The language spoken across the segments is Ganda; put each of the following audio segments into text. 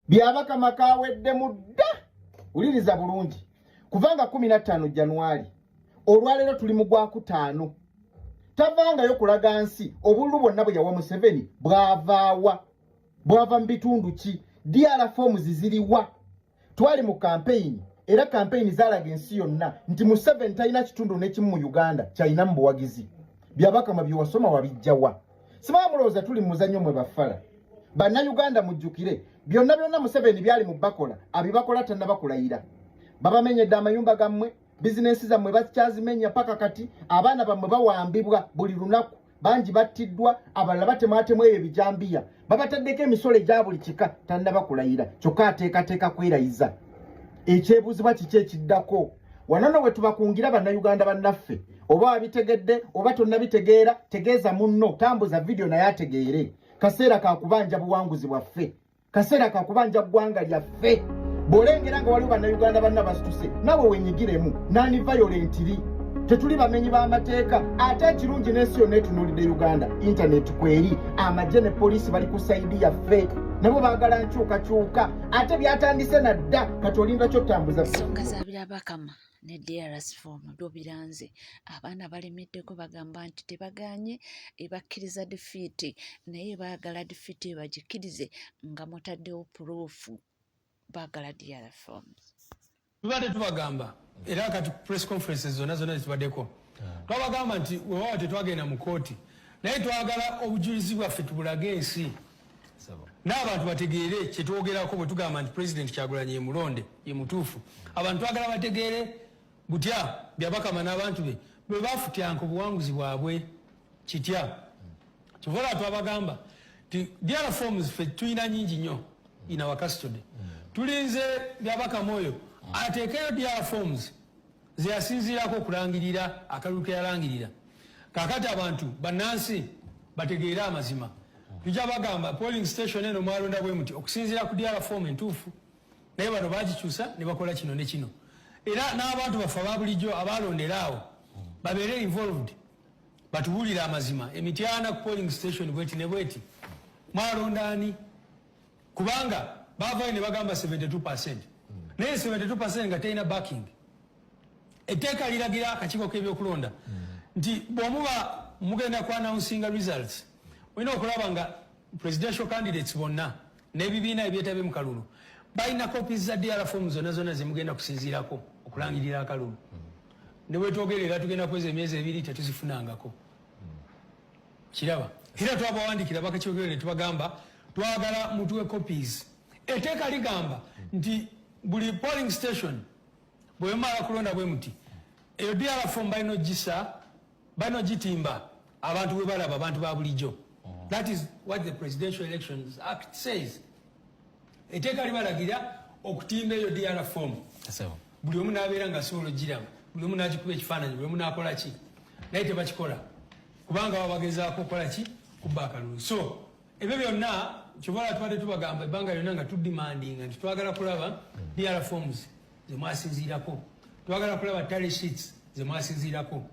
byabaka makawedde mudda uliriza bulungi kuvanga 15 Januari olwalero tuli mu gwa kutaano tavanga yo kulaga nsi obululu bwonna bwe yawa Museveni bwava mbitundu ki DR forms ziriwa twali mu campaign era campaign zalaga ensi yonna nti Museveni talina kitundu n'ekimu mu Uganda kyalina mu buwagizi byabaka mabyo wasoma wabijjawa sibamuloza tuli muzanyo mwe bafala banna Uganda mujjukire byonna Museveni byali mu bakola abibakola tannabakulayira babamenyedde amayumba gammwe bizinesi zammwe bakyazimenya paka kati abaana bammwe bawambibwa buli lunaku bangi battiddwa abalala batematemu ebyo bijambiya babataddeko emisolo gya buli kika tannabakulayira kyokka ateekateeka kwerayiza ekyebuuzibwa kiki ekiddako wanono we tubakungira bannayuganda bannaffe oba wabitegedde oba tonnabitegeera tegeeza munno tambuza video naye ategeere kaseera kakubanja buwanguzi bwaffe kaseera kakubanja ggwanga lyaffe bolengera nga waliwo bannayuganda banna basituse nawe wenyigiremu nani violentiri tetuli bamenyi b'amateeka ate ekirungi n'ensi yonna etunuulidde Uganda internet kweri amagye ne poliisi bali ku saidi yaffe nabo baagala nkyukakyuka ate byatandise nadda kati olinda kyotambuza ensonga zabirabakama ne DRS form dobiranze abaana balemeddeko bagamba nti tebaganye ebakkiriza defeat naye baagala defeat bagikirize nga mutaddewo proof baagala DR forms tubadde tubagamba era kati press conferences zonna zitubaddeko twabagamba nti wewawa tetwagenda mu kooti naye twagala obujulizi bwaffe tubulage ensi n'abantu bategeere kyetwogerako bwe tugamba nti President Kyagulanyi ye mulonde ye mutuufu abantu twagala bategeere butya byabakama n'abantu be bwe bafutyanka obuwanguzi bwabwe kitya kivola twabagamba ti DR forms ffe tulina nyingi nnyo in our custody tulinze byabakama oyo ateekeyo DR forms zeyasinziirako okulangirira akalulu ke yalangirira kakati abantu bannansi bategeere amazima tujja bagamba polling station eno mwalonda bwe muti okusinziira ku DR form entuufu naye bano bagikyusa ne bakola kino ne kino era n'abantu baffe ababulijjo abalonderaawo babeere involved batubuulire amazima emityana ku polling station bweti ne bweti mwalondaani kubanga baavayo ne bagamba 72% naye 72% nga terina backing etteeka liragira akakiiko k'ebyokulonda nti bw'omuba mugenda ku announcing results olina okulaba nga presidential candidates bonna n'ebibiina ebyetabye mu kalulu balina copies za DR forms zonna ze mugenda kusinziirako okulangirira akalulu ne bwetwogerera tugenda kweza emyezi 2 tetuzifunangako kiraba era twabawandikira bakakiiko ne tubagamba twagala mutuwe copies etteeka ligamba nti buli polling station bwe mala kulonda bwe muti eyo DR form balina gisa balina gitimba abantu bwe balaba abantu ba bulijjo. That is what the Presidential Elections Act says. Etteeka libalagira okutimba eyo DR form buli omu n'abeera nga asobola ogiraba buli omu n'agikuba ekifaananyi buli omu n'akola ki naye tebakikola kubanga babagezaako okukola ki kubba akalulu. So ebyo byonna kyobola tubadde tubagamba ebbanga lyonna nga tudimandinga nti twagala kulaba DR forms ze mwasinziirako twagala kulaba tally sheets ze mwasinziirako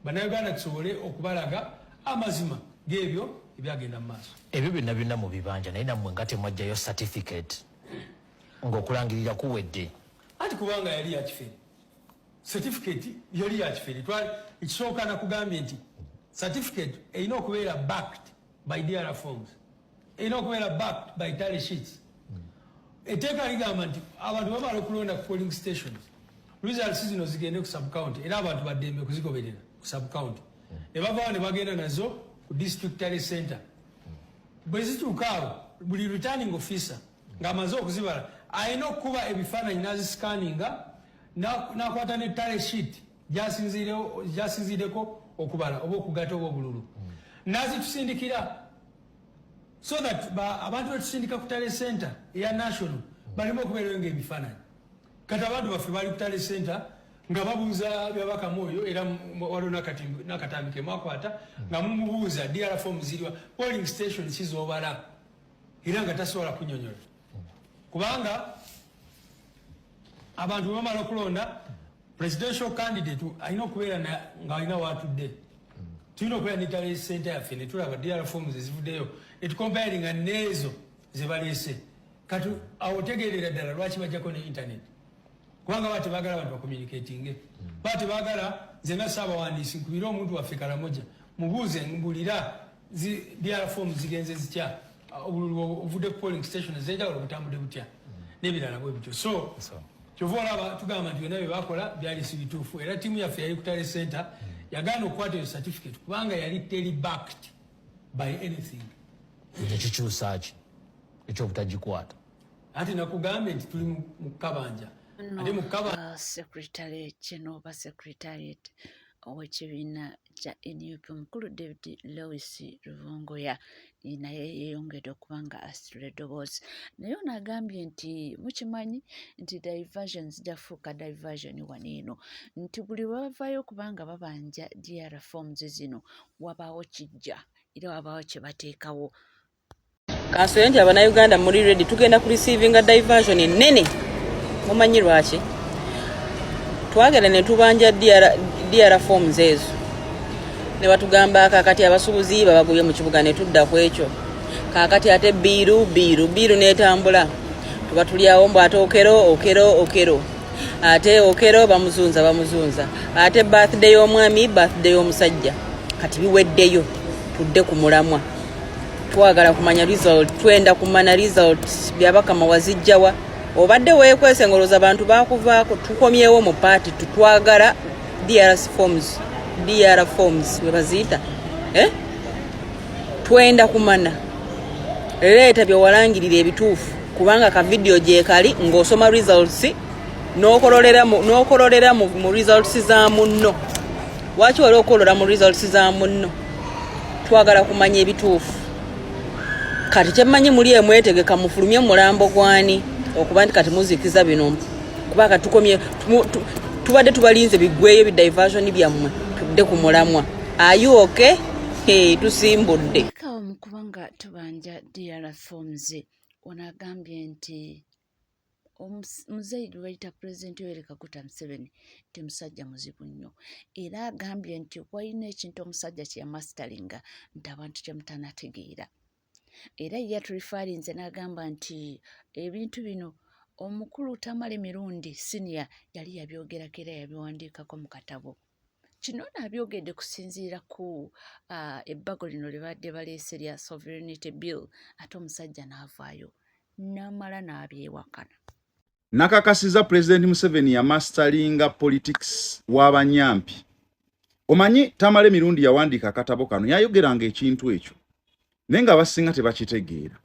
bannayuganda tusobole okubalaga amazima g'ebyo ebyagenda mu maaso. Ebyo byonna mu bibanja naye nammwe nga temwajjayo certificate ng'okulangirira kuwedde anti kubanga yali yakifere certificate yali yakifere ekisooka nakugambye nti certificate erina okubeera backed by DR forms erina okubeera backed by tally sheets. Etteeka ligamba nti abantu bamala okulonda ku polling stations results zino zigende ku subcounty era abantu baddembe kuzigoberera ku subcounty ne bavaawo ne bagenda nazo ku district tally center bwe zituukaawo buli returning officer ng'amaze okuzibala alina okukuba ebifaananyi n'azisikaninga n'akwata ne tally sheet gyasinziireko okubala oba okugata oba obululu n'azitusindikira so that abantu betusindika ku tally center eya national balina okubeerayo ng'ebifaananyi kati abantu baffe bali ku tally center nga babuuza byabakamu oyo era waliwo n'akatambi ke mwakwata nga mumubuuza DR form ziriwa polling station kizobala era nga tasobola kunyonyola kubanga abantu bamala okulonda presidential candidate alina okubeera nga alina watudde tulina okubeera ne tally center yaffe ne tulaba DR forms ezivuddeyo etukomparinga n'ezo ze baleese kati awotegerera ddala lwaki bajjako ne internet kubanga bati bagala abantu bakommunicating bati bagala nzena Ssaabawandiisi nkubira omuntu waffe Karamoja mubuuze mbulira DR form zigenze zitya obudde ku polling station ez'enjawulo butambudde butya n'ebirala bwe bityo so kyova olaba tugamba nti byonna bye bakola byali si bituufu era ttiimu yaffe yali ku Tale Center yagaana okukwata eyo certificate kubanga yali teri backed by anything ekikyusaaki ekyobutagikwata anti nakugambye nti tuli mu kabanja ate mu kabanja secretary Chenova secretariat ow'ekibiina kya NUP omukulu David Lewis Ruvungoya naye yeeyongedde okuba nga asitula eddoboozi naye ono agambye nti mukimanyi nti diversion zijafuuka diversion wano eno nti buli bavaayo kubanga babanja DR forms zino wabaawo kijja era wabaawo kye bateekawo kansole nti Abannayuganda muri ready tugenda ku receiving diversion ennene mumanyi lwaki twagenda ne tubanja DR forms ezo ne batugamba kakati abasuubuzi babagubye mu kibuga ne tudda ku ekyo kakati ate biiru n'etambula tuba tulyawo mbu ate okero ate okero bamuzunza ate birthday y'omwami birthday y'omusajja kati biweddeyo tudde ku mulamwa twagala kumanya result twenda kumanya result byabakama wazijjawa obadde weekwese ngoloza abantu bakuvaako tukomyewo mu party tutwagala DR forms we baziyita twenda kumana leeta bye walangirira ebituufu kubanga ka video gye kali ng'osoma results n'okololera mu results za munno waki wali okolola mu results za munno twagala kumanya ebituufu kati kyemmanyi muli emwetegeka mufulumye mulambo gwani okuba nti kati muzikiza bino kubanga tukomye tubadde tubalinze bigweyo bidiversion byammwe tudde ku mulamwa ayuoke tusimbudde kawo mukubanga tubanja DR forms onagambye nti Muzeidi wayita President Yoweri Kaguta Museveni nti musajja muzibu nnyo era agambye nti walina ekintu omusajja kye yamastalinga nti abantu kyemutanategeera era yaturifarinze n'agamba nti ebintu bino omukulu Tamale Mirundi senior yali yabyogerako era yabiwandiikako mu katabo kino nabyogedde kusinziira ku ebbago lino libadde baleese lya sovereignty bill ate omusajja n'avaayo n'amala n'abyewakana nakakasiza President Museveni ya masteringa politics w'abanyampi omanyi Tamale Mirundi yawandiika katabo kano yayogeranga ekintu ekyo nenga abasinga tebakitegeera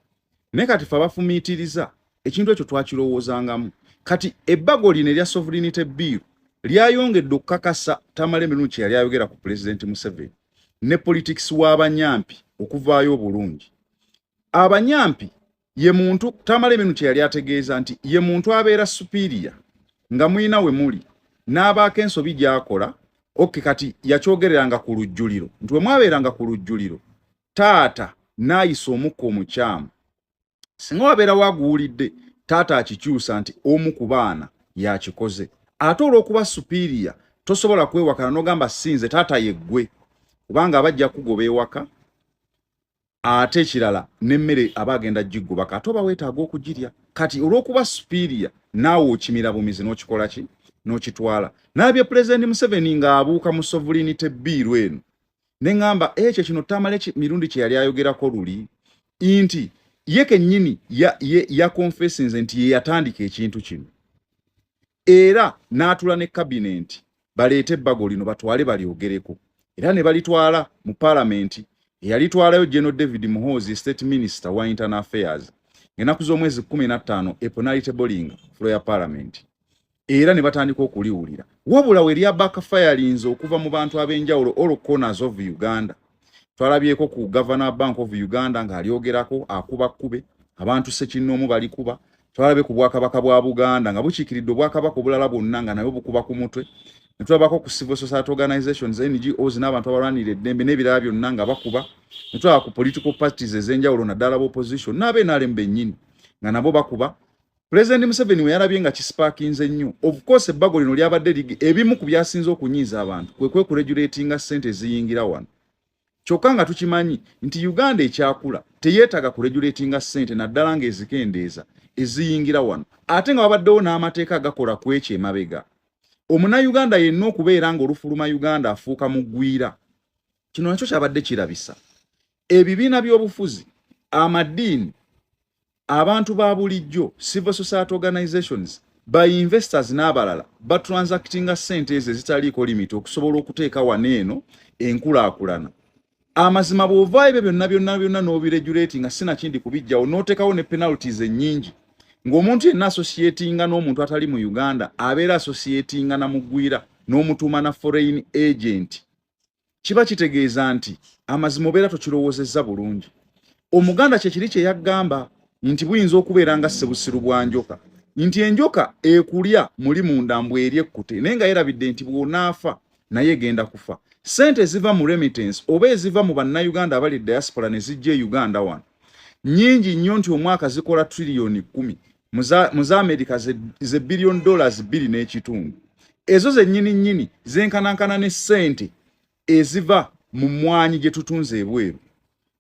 ne kati fa bafumiitiriza ekintu ekyo twakirowoozangamu kati ebbago lino erya sovereignty bill lyayongedde okukakasa Tamale Mirundi yali ayogera ku President Museveni ne politics w'abanyampi okuvaayo obulungi abanyampi ye muntu Tamale Mirundi yali ategeeza nti ye muntu abeera superior nga mwina we muli n'abaako ensobi gy'akola kati yakyogereranga ku lujjuliro nti we mwabeeranga ku lujjuliro taata n'ayisa omukka omukyamu singa wabeera waguwulidde taata akikyusa nti omu ku baana yakikoze ate olw'okuba superior tosobola kwewakana n'ogamba sinze taata yeggwe kubanga abajja kugoba ewaka ate ekirala n'emmere abagenda gigoba kati oba weetaaga okugirya kati olw'okuba superior naawe okimira bumizi n'okikola ki n'okitwala n'abye President Museveni ng'abuuka mu sovereignty bill eno nengamba ekyo kino Tamale Mirundi kye yali ayogerako luli inti ye kennyini ya confessions nti ye yatandika ekintu kino era n'atula ne cabinet baleete ebbago lino batwale balyogereko era ne balitwala mu parliament yalitwalayo General David Muhoozi State Minister wa Internal Affairs ng'ennaku z'omwezi 15 eponalite bowling floor ya parliament era ne batandika okuliwulira wabula we lya backfirings okuva mu bantu ab'enjawulo all corners of Uganda twalabyeko ku Governor Bank of Uganda ng'alyogerako akuba kkube abantu Ssekinnoomu bali kuba twalabe ku Bwakabaka bwa Buganda nga bukiikiridde Obwakabaka obulala bwonna nga nabyo bukuba ku mutwe ne tulabako ku civil society organizations NGOs n'abantu abalwanira eddembe n'ebirala byonna nga bakuba ne tulaba ku political parties ez'enjawulo naddala b'opposition n'ab'NRM bennyini nga nabo bakuba President Museveni we yarabye nga kisparkinze nnyo of course ebbago lino lyabadde ebimu ku byasinze okunyiiza abantu kwe kuregulatinga ssente eziyingira wano kyokka nga tukimanyi nti Uganda ekyakula teyeetaga kuregulatinga ssente naddala ng'ezikendeeza eziyingira wano ate nga wabaddewo n'amateeka agakola ku ekyo emabega omunayuganda yenna okubeera ng'olufuluma Uganda afuuka mugwira kino nakyo kyabadde kirabisa ebibiina by'obufuzi amaddiini abantu ba bulijjo civil society organizations by investors n'abalala batransactinga ssente ezo ezitaliiko limit okusobola okuteeka waneeno enkulaakulana amazima bw'ovaayo ebyo byonna n'obiregulate nga sinakindi kubijjawo n'oteekawo ne penalties ennyingi ng'omuntu yenna associatinga n'omuntu atali mu Uganda abeera associatinga na mugwira n'omutuuma na foreign agent kiba kitegeeza nti amazima obeera tokirowoozezza bulungi omuganda kyekiri kye yaggamba nti buyinza okubeera nga ssebusiru bwa njoka nti enjoka ekulya muli munda mbw'eri ekkute naye nga yerabidde nti bw'onaafa naye egenda kufa sente eziva mu remittance oba eziva mu bannayuganda abali diaspora ne zijja e Uganda wano nnyingi nnyo nti omwaka zikola trillion 10 mu za America ze billion dollars 2.5 ezo zennyini zenkanankana ne sente eziva mu mmwanyi gye tutunze ebweru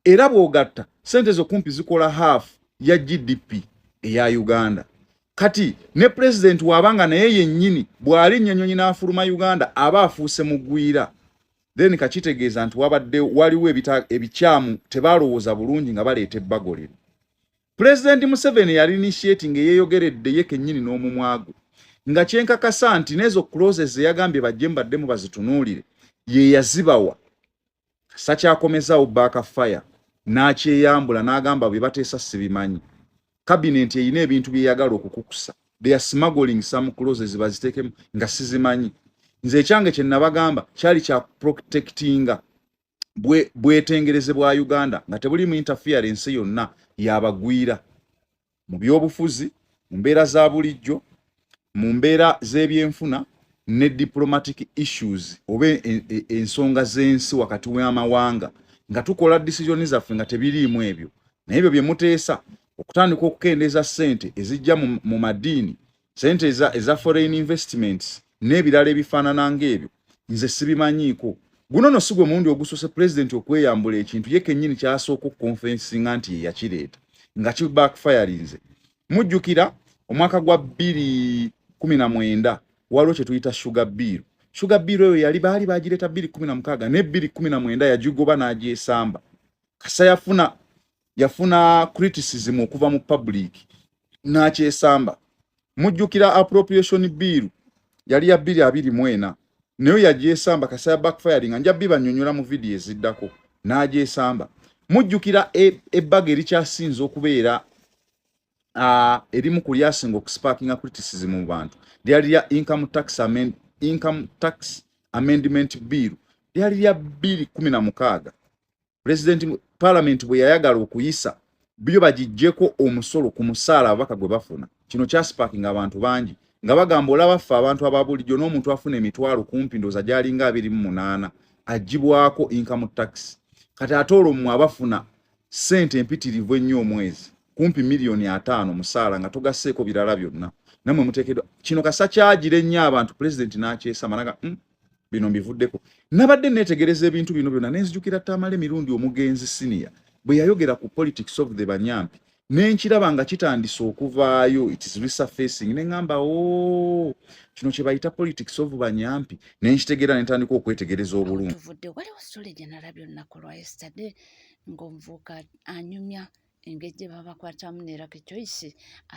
era bw'ogatta sente zo kumpi zikola half ya GDP eya Uganda kati ne president wabanga naye yennyini bw'ali nnyonyonyi n'afuluma Uganda aba afuuse mugwira then kachitegeeza nti wabadde waliwo ebikyamu tebalowooza bulungi nga baleeta ebbagolero President Museveni yali initiating eyeeyogeredde ye kennyini n'omumwago nga kyenkakasa nti n'ezo clauses yagambye bajje mbaddemu bazitunuulire ye yazibawa sakyakomezaawo backfire n'akyeyambula n'agamba bwe bateesa sibimanyi cabinet eyina ebintu bye yagala okukukusa they are smuggling some clauses baziteekemu nga sizimanyi nze ekyange kye nabagamba kyali kya protectinga bwetengereze bwa Uganda nga tebuli mu interference yonna yabagwira mu byobufuzi mu mbeera za bulijjo mu mbeera z'ebyenfuna ne diplomatic issues oba ensonga z'ensi wakati w'amawanga nga tukola decision zaffe nga tebiriimu ebyo naye ebyo bye muteesa okutandika okukendeeza ssente ezijja mu maddiini ssente eza foreign investments n'ebirala ebifaanana ng'ebyo nze sibimanyiiko guno no sigwe mundi ogusose president okweyambula ekintu ye kennyini kyasooka okukonfensinga nti ye yakireeta nga ki backfirinze mujjukira omwaka gwa 2019 waliwo kye tuyita sugar bill eyo yali baali bagireeta 2016 ne 2019 yagigoba n'agyesamba kasa yafuna criticism okuva mu public n'akyesamba mujjukira appropriation bill yali ya 2024 nayo yagyesamba kasa ya backfiring nja bibanyonyola mu video eziddako n'agyesamba mujjukira ebbaga erikyasinza okubeera erimu ku lyasinga okusparkinga criticism mu bantu lyali lya income tax amendment bill lyali lya 2016 president parliament bwe yayagala okuyisa byo bagijjeko omusolo ku musaala ababaka gwe bafuna kino kyasparkinga abantu bangi nga bagamba olaba ffe abantu ababulijjo n'omuntu afuna emitwalo kumpi ndooza gyalinga 28 agibwako income tax kati ate olwo mmwe abafuna ssente empitirivu ennyo omwezi kumpi miliyoni 5 musaala nga togasseeko birala byonna namwe muteekeddwa kino kasa kyagira ennyo abantu president n'akyesa managa bino mbivuddeko nabadde neetegereza ebintu bino byonna nenzijukira Tamale Mirundi omugenzi senior bwe yayogera ku politics of the Banyampi nenkiraba nga kitandise okuvaayo it is resurfacing neŋŋamba kino kye bayita politics of Banyampi nenkitegeera nentandika okwetegereza obulungi tuvudde waliwo story gye nalabye olunaku lwa yesterday ng'omuvubuka anyumya engeri gye baba bakwatamu ne Lucky Choice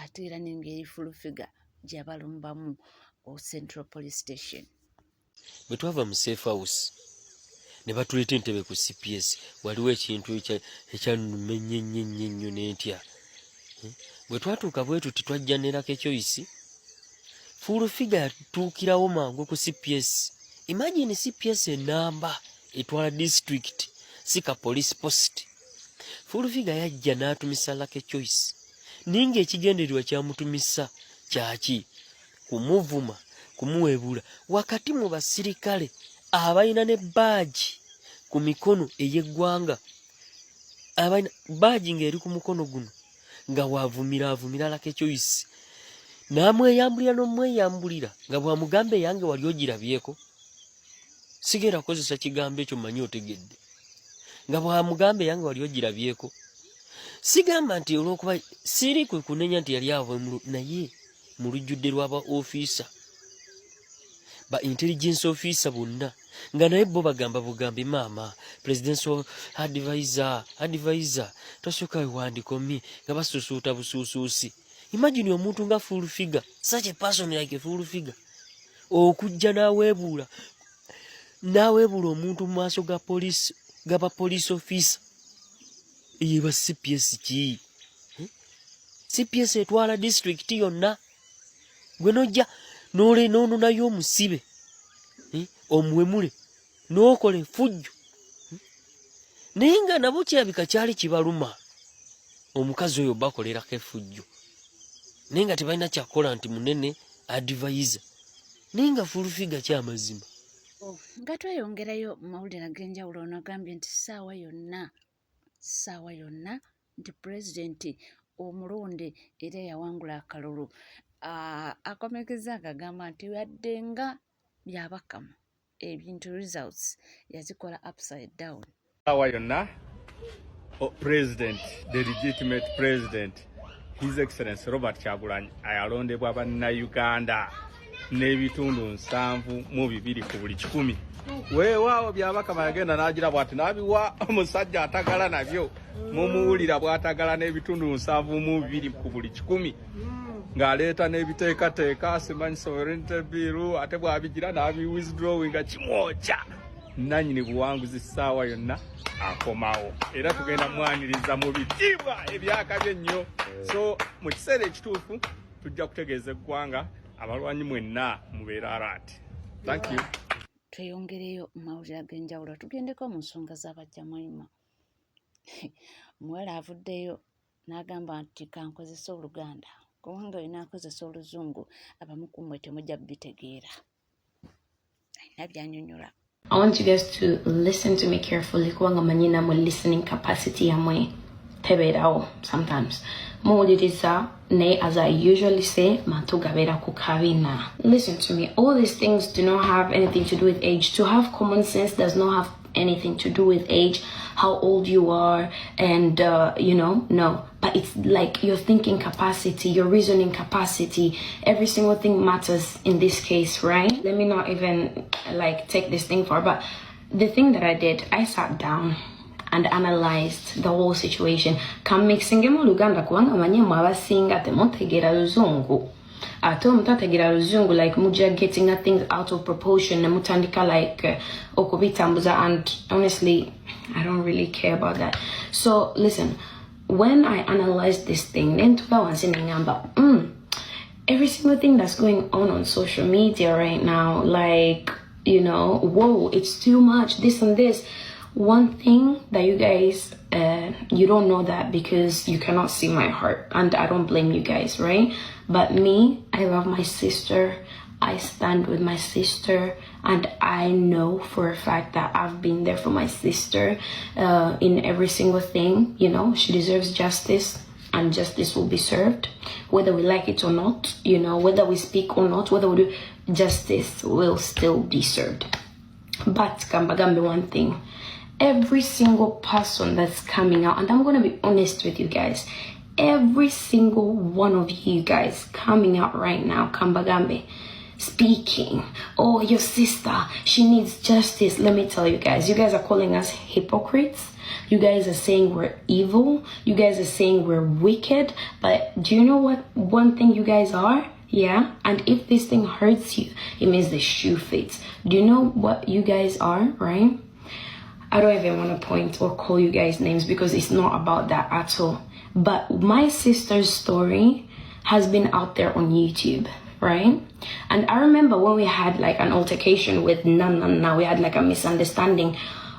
ate era n'engeri full figure gye balumbamu o Central Police Station. Bwe twava mu safe house ne batuleeta entebe ku CPS waliwo ekintu ekyanumenya nnyo n'entya. Bwe twatuuka bwe tuti twajja ne Lucky Choice full figure yatuukirawo mangu ku CPS. Imagine CPS enamba etwala district sika police post. Full figure yajja n'atumisa Lucky Choice. Ninga ekigendererwa kyamutumisa kyaki kumuvuma kumuwebula wakati mu basirikale abalina ne baaji ku mikono ey'eggwanga abalina baaji ng'eri ku mukono guno nga avumira Lucky Choice n'amweyambulira n'omweyambulira nga bw'amugamba yange wali ogirabyeko sigera kukozesa kigambo ekyo manyi otegedde nga bw'amugamba yange wali ogirabyeko sigamba nti olwokuba siri kwe kunenya nti yali avo naye mu lujjudde lw'aba officer ba intelligence officer bonna nga naye bo bagamba bugambi maama presidential advisor tosooka wandikomi nga basusuuta busuusuusi. Imagine omuntu nga full figure, such a person like a full figure, okujja n'aweebuula omuntu mu maaso ga police gaba police officer yeba CPS ki CPS etwala district yonna gwe nojja n'ono nayo omusibe omuwemule n'okole fujjo naye nga nabo kyabika kyali kibaluma omukazi oyo bakolerako efujjo naye nga tebalina kyakola nti munene advisor naye nga fulufiga kyamazima. Nga tweyongerayo mu mawulire ag'enjawulo ono agambye nti ssaawa yonna nti pulezidenti omulonde era yawangula akalulu. Akomekeza akagamba nti wadde nga byabakamu ebintu results yazikola upside down. Ssaawa yonna president, the legitimate president, His Excellency Robert Kyagulanyi ayalondebwa bannayuganda n'ebitundu 7.2 ku buli 100. Weewaawo byabakama yagenda n'agira bw'ati n'abiwa omusajja atagala nabyo mumuwulira bw'atagala n'ebitundu 7.2 ku buli 100 ng'aleeta n'ebiteekateeka simanyi sovereignty bill ate bw'abigira n'abi-withdrawing nga kimwokya. Nannyini buwanguzi ssaawa yonna akomawo era tugenda mwaniriza mu bitiibwa ebyakabye ennyo. So mu kiseera ekituufu tujja kutegeeza eggwanga abalwanyi mwenna mubeera alert. Thank you. Tweyongereyo mu mawulire ag'enjawulo tugendeko mu nsonga z'abajjamwima. Muwala avuddeyo n'agamba nti kankozesa Oluganda kubanga we naakozesa Oluzungu abamu ku mmwe temujja bitegeera. Alina by'annyonnyola. I want you guys to listen to me carefully. Kuanga manyina mo listening capacity amwe teberawo sometimes. Muwuliriza ne, as I usually say, matugabera kukabina. Listen to me. All these things do not have anything to do with age. To have common sense does not have anything to do with age, how old you are, and no. But it's like your thinking capacity, your reasoning capacity. Every single thing matters in this case, right? Let me not even take this thing far, but the thing that I did, I sat down and analyzed the whole situation. Kamixingemo Luganda kuanga manyema abasinga temutegera Luzungu. Mutategera Luzungu, like muja getting things out of proportion and mutandika okubitambuza, and honestly I don't really care about that. So listen, when I analyzed this thing, then every single thing that's going on social media right now, whoa, it's too much, this and this. One thing that you guys, you don't know that because you cannot see my heart, and I don't blame you guys, right? But me, I love my sister. I stand with my sister, and I know for a fact that I've been there for my sister in every single thing. She deserves justice, and justice will be served, whether we like it or not. Whether we speak or not, whether we do, justice will still be served. But Kambagambe, one thing. Every single person that's coming out, and I'm going to be honest with you guys, every single one of you guys coming out right now, Kambagambe, speaking, oh, your sister, she needs justice. Let me tell you guys are calling us hypocrites. You guys are saying we're evil. You guys are saying we're wicked. But do you know what one thing you guys are? Yeah, and if this thing hurts you, it means the shoe fits. Do you know what you guys are, right? I don't even want to point or call you guys names because it's not about that at all. But my sister's story has been out there on YouTube, right? And I remember when we had an altercation with Nana, we had a misunderstanding.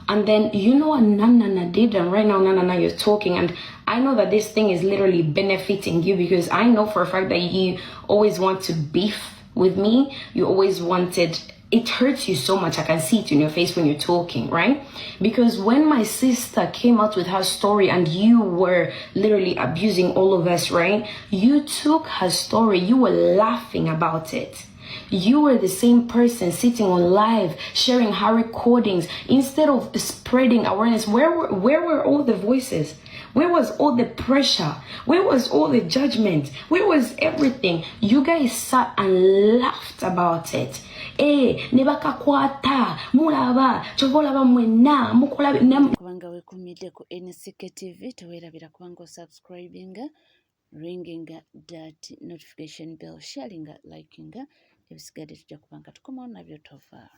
And then what Nana did, and right now Nana, you're talking, and I know that this thing is literally benefiting you because I know for a fact that you always want to beef with me. You always wanted. It hurts you so much. I can see it in your face when you're talking, right? Because when my sister came out with her story and you were literally abusing all of us, right? You took her story, you were laughing about it. You were the same person sitting on live, sharing her recordings. Instead of spreading awareness, where were all the voices? Where was all the pressure? Where was all the judgment? Where was everything? You guys sat and laughed about it. Nebaka kwata mulaba chovolaba mwena mukola kubanga wekumidde ku NCK TV teweerabira kubanga subscribing, ringing that notification bell, sharing, liking, ebisigadde tujja kubanga tukomawo nabyo tova.